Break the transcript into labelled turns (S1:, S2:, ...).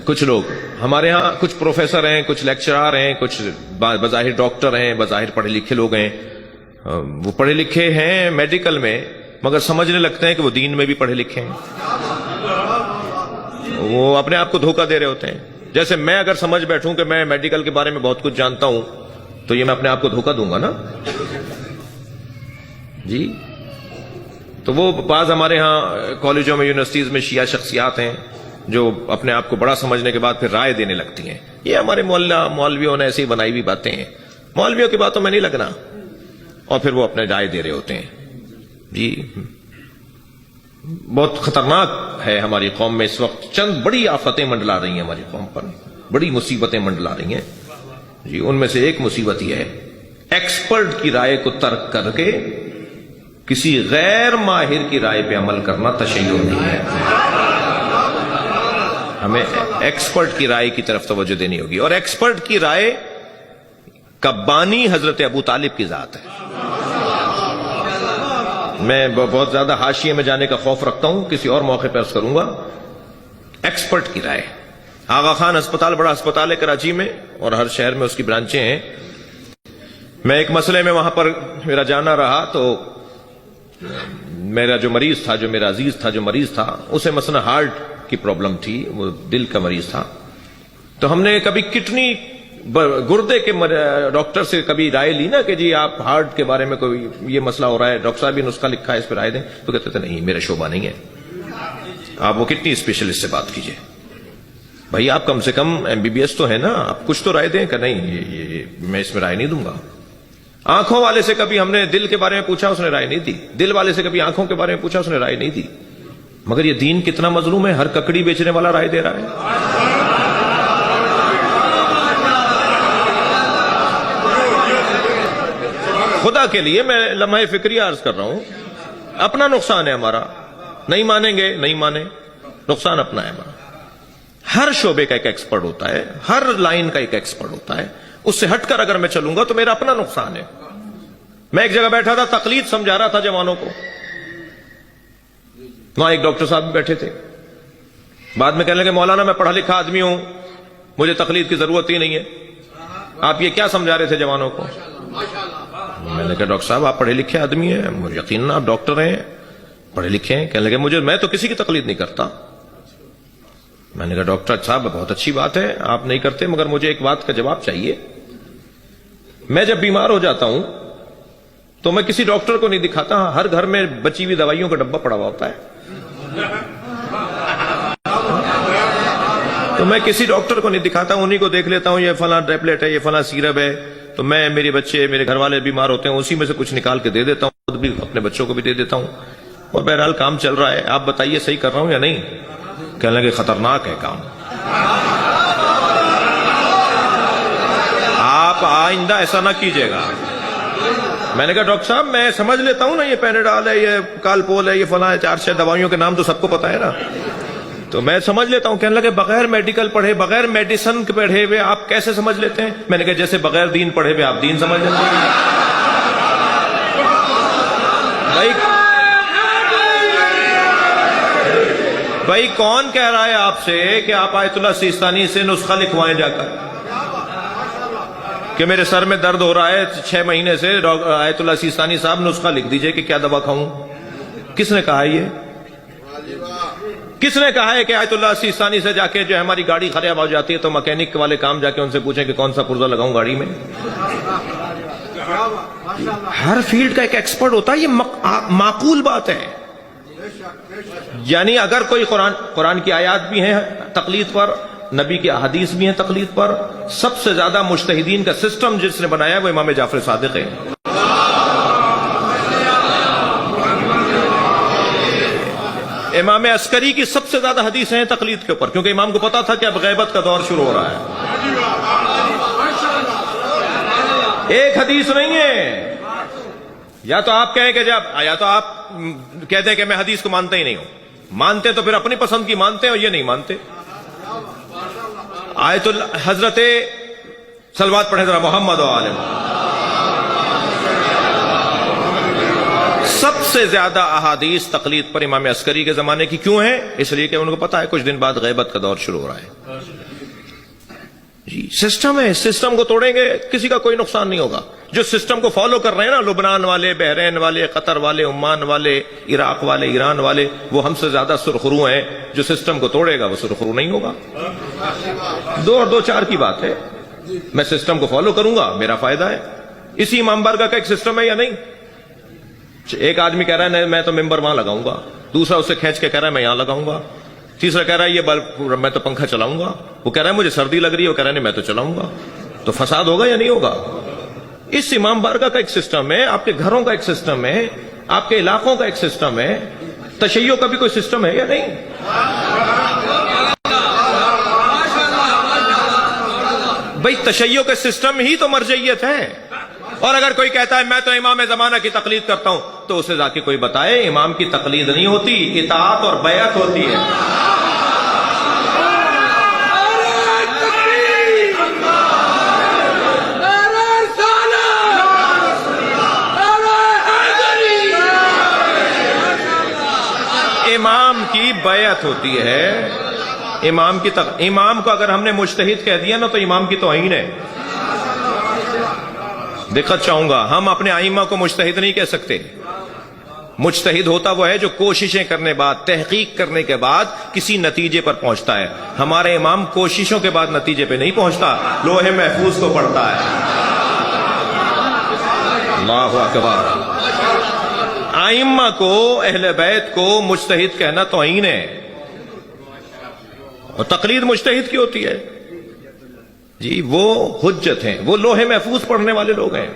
S1: کچھ لوگ ہمارے ہاں کچھ پروفیسر ہیں، کچھ لیکچرار ہیں، کچھ بظاہر ڈاکٹر ہیں، بظاہر پڑھے لکھے لوگ ہیں، وہ پڑھے لکھے ہیں میڈیکل میں مگر سمجھنے لگتے ہیں کہ وہ دین میں بھی پڑھے لکھے ہیں. وہ اپنے آپ کو دھوکہ دے رہے ہوتے ہیں. جیسے میں اگر سمجھ بیٹھوں کہ میں میڈیکل کے بارے میں بہت کچھ جانتا ہوں تو یہ میں اپنے آپ کو دھوکہ دوں گا نا جی. تو وہ بعض ہمارے ہاں کالجوں میں، یونیورسٹیز میں شیعہ شخصیات ہیں جو اپنے آپ کو بڑا سمجھنے کے بعد پھر رائے دینے لگتی ہیں. یہ ہمارے مولویوں نے ایسی بنائی ہوئی باتیں ہیں. مولویوں کی باتوں میں نہیں لگنا، اور پھر وہ اپنے رائے دے رہے ہوتے ہیں جی. بہت خطرناک ہے ہماری قوم میں اس وقت. چند بڑی آفتیں منڈلا رہی ہیں ہماری قوم پر، بڑی مصیبتیں منڈلا رہی ہیں جی. ان میں سے ایک مصیبت یہ ہے ایکسپرٹ کی رائے کو ترک کر کے کسی غیر ماہر کی رائے پہ عمل کرنا تشیع نہیں ہے. ہمیں ایکسپرٹ کی رائے کی طرف توجہ دینی ہوگی، اور ایکسپرٹ کی رائے کا بانی حضرت ابو طالب کی ذات ہے. میں بہت زیادہ حاشیے میں جانے کا خوف رکھتا ہوں، کسی اور موقع پر عرض کروں گا. ایکسپرٹ کی رائے. آغا خان ہسپتال بڑا ہسپتال ہے کراچی میں، اور ہر شہر میں اس کی برانچیں ہیں. میں ایک مسئلے میں وہاں پر میرا جانا رہا تو میرا جو مریض تھا، جو میرا عزیز تھا، جو مریض تھا، اسے مثلا ہارٹ کی پرابلم تھی، وہ دل کا مریض تھا. تو ہم نے کبھی کڈنی گردے کے ڈاکٹر سے کبھی رائے لی نا کہ جی آپ ہارٹ کے بارے میں کوئی یہ مسئلہ ہو رہا ہے، ڈاکٹر صاحب یہ نسخہ لکھا ہے اس پہ رائے دیں. تو کہتے تھے نہیں میرا شعبہ نہیں ہے، آپ وہ کڈنی اسپیشلسٹ سے بات کیجئے. بھائی آپ کم سے کم MBBS تو ہے نا، آپ کچھ تو رائے دیں کہ نہیں میں اس میں رائے نہیں دوں گا. آنکھوں والے سے کبھی ہم نے دل کے بارے میں پوچھا، اس نے رائے نہیں دی. دل والے سے کبھی آنکھوں کے بارے میں پوچھا، اس نے رائے نہیں دی. مگر یہ دین کتنا مظلوم ہے، ہر ککڑی بیچنے والا رائے دے رہا ہے. خدا کے لیے میں لمحہ فکری عرض کر رہا ہوں، اپنا نقصان ہے ہمارا. نہیں مانیں گے نہیں مانیں، نقصان اپنا ہے ہمارا. ہر شعبے کا ایک ایکسپرٹ ہوتا ہے، ہر لائن کا ایک ایکسپرٹ ہوتا ہے. اس سے ہٹ کر اگر میں چلوں گا تو میرا اپنا نقصان ہے. میں ایک جگہ بیٹھا تھا، تقلید سمجھا رہا تھا جوانوں کو. وہاں ایک ڈاکٹر صاحب بھی بیٹھے تھے. بعد میں کہنے لگے مولانا میں پڑھا لکھا آدمی ہوں، مجھے تقلید کی ضرورت ہی نہیں ہے. آپ یہ کیا سمجھا رہے تھے جوانوں کو؟ میں نے کہا ڈاکٹر صاحب آپ پڑھے لکھے آدمی ہیں، مجھے یقیناً آپ ڈاکٹر ہیں، پڑھے لکھے ہیں. کہنے لگے میں تو کسی کی تقلید نہیں کرتا. میں نے کہا ڈاکٹر صاحب بہت اچھی بات ہے آپ نہیں کرتے، مگر مجھے ایک بات کا جواب چاہیے. میں جب بیمار ہو جاتا ہوں تو میں کسی ڈاکٹر کو نہیں دکھاتا. ہر گھر میں بچی ہوئی دوائیوں کا ڈبہ پڑا ہوا ہوتا ہے. تو میں کسی ڈاکٹر کو نہیں دکھاتا، انہی کو دیکھ لیتا ہوں یہ فلاں ٹیبلٹ ہے، یہ فلاں سیرپ ہے. تو میں، میرے بچے، میرے گھر والے بیمار ہوتے ہیں، اسی میں سے کچھ نکال کے دے دیتا ہوں، خود بھی اپنے بچوں کو بھی دے دیتا ہوں. اور بہرحال کام چل رہا ہے. آپ بتائیے صحیح کر رہا ہوں یا نہیں؟ کہنے لگے خطرناک ہے کام، آپ آئندہ ایسا نہ کیجیے گا. میں نے کہا ڈاکٹر صاحب میں سمجھ لیتا ہوں نا، یہ پینیڈال ہے، یہ کالپول ہے، یہ فلاں 4-6 دوائیوں کے نام تو سب کو پتا ہے نا، تو میں سمجھ لیتا ہوں. کہنے لگے بغیر میڈیکل پڑھے، بغیر میڈیسن کے پڑھے ہوئے آپ کیسے سمجھ لیتے ہیں؟ میں نے کہا جیسے بغیر دین پڑھے ہوئے آپ دین سمجھ لیتے ہیں. بھائی کون کہہ رہا ہے آپ سے کہ آپ آیت اللہ سیستانی سے نسخہ لکھوائیں جا کر کہ میرے سر میں درد ہو رہا ہے 6 مہینے سے، آیت اللہ سیستانی صاحب نسخہ لکھ دیجئے کہ کیا دوا کھاؤں؟ کس نے کہا ہے یہ؟ کس نے کہا ہے کہ آیت اللہ سیستانی سے جا کے جو ہماری گاڑی خراب ہو جاتی ہے تو مکینک والے کام جا کے ان سے پوچھیں کہ کون سا پرزہ لگاؤں گاڑی میں؟ ہر فیلڈ کا ایک ایکسپرٹ ہوتا ہے. یہ معقول بات ہے. یعنی اگر کوئی قرآن کی آیات بھی ہیں تقلید پر، نبی کی احادیث بھی ہیں تقلید پر، سب سے زیادہ مجتہدین کا سسٹم جس نے بنایا وہ امام جعفر صادق ہے. امام عسکری کی سب سے زیادہ حدیثیں ہیں تقلید کے اوپر، کیونکہ امام کو پتا تھا کہ اب غیبت کا دور شروع ہو رہا ہے. ایک حدیث نہیں ہے. یا تو آپ کہیں کہ یا تو آپ کہتے ہیں کہ میں حدیث کو مانتا ہی نہیں ہوں. مانتے تو پھر اپنی پسند کی مانتے ہیں، اور یہ نہیں مانتے. آیت حضرت صلوات پڑھیں ذرا محمد و آل محمد. سب سے زیادہ احادیث تقلید پر امام عسکری کے زمانے کی کیوں ہیں؟ اس لیے کہ ان کو پتا ہے کچھ دن بعد غیبت کا دور شروع ہو رہا ہے. جی سسٹم ہے، سسٹم کو توڑیں گے کسی کا کوئی نقصان نہیں ہوگا. جو سسٹم کو فالو کر رہے ہیں نا، لبنان والے، بحرین والے، قطر والے، عمان والے، عراق والے، ایران والے، وہ ہم سے زیادہ سرخرو ہیں. جو سسٹم کو توڑے گا وہ سرخرو نہیں ہوگا. دو اور دو چار کی بات ہے. میں سسٹم کو فالو کروں گا، میرا فائدہ ہے. اسی امام بارگاہ کا ایک سسٹم ہے یا نہیں؟ ایک آدمی کہہ رہا ہے میں تو ممبر وہاں لگاؤں گا، دوسرا اسے کھینچ کے کہہ رہا ہے میں یہاں لگاؤں گا، تیسرا کہہ رہا ہے یہ بلب میں تو پنکھا چلاؤں گا، وہ کہہ رہا ہے مجھے سردی لگ رہی ہے، وہ کہہ رہا ہے نہیں میں تو چلاؤں گا. تو فساد ہوگا یا نہیں ہوگا؟ اس امام بارگاہ کا ایک سسٹم ہے، آپ کے گھروں کا ایک سسٹم ہے، آپ کے علاقوں کا ایک سسٹم ہے. تشیع کا بھی کوئی سسٹم ہے یا نہیں؟ بھئی تشیع کے سسٹم ہی تو مرجعیت ہے. اور اگر کوئی کہتا ہے میں تو امام زمانہ کی تقلید کرتا ہوں، تو اسے جا کے کوئی بتائے امام کی تقلید نہیں ہوتی، اطاعت اور بیعت ہوتی ہے. امام کی بیعت ہوتی ہے. امام کو اگر ہم نے مجتہد کہہ دیا نا تو امام کی توہین ہے. دقت چاہوں گا، ہم اپنے ائمہ کو مجتہد نہیں کہہ سکتے. مجتہد ہوتا وہ ہے جو کوششیں کرنے بعد، تحقیق کرنے کے بعد کسی نتیجے پر پہنچتا ہے. ہمارے امام کوششوں کے بعد نتیجے پہ نہیں پہنچتا، لوح محفوظ کو پڑھتا ہے. اللہ اکبر. ائمہ کو، اہل بیت کو مجتہد کہنا توہین ہے. اور تقلید مجتہد کی ہوتی ہے. جی وہ حجت ہیں، وہ لوح محفوظ پڑھنے والے لوگ ہیں.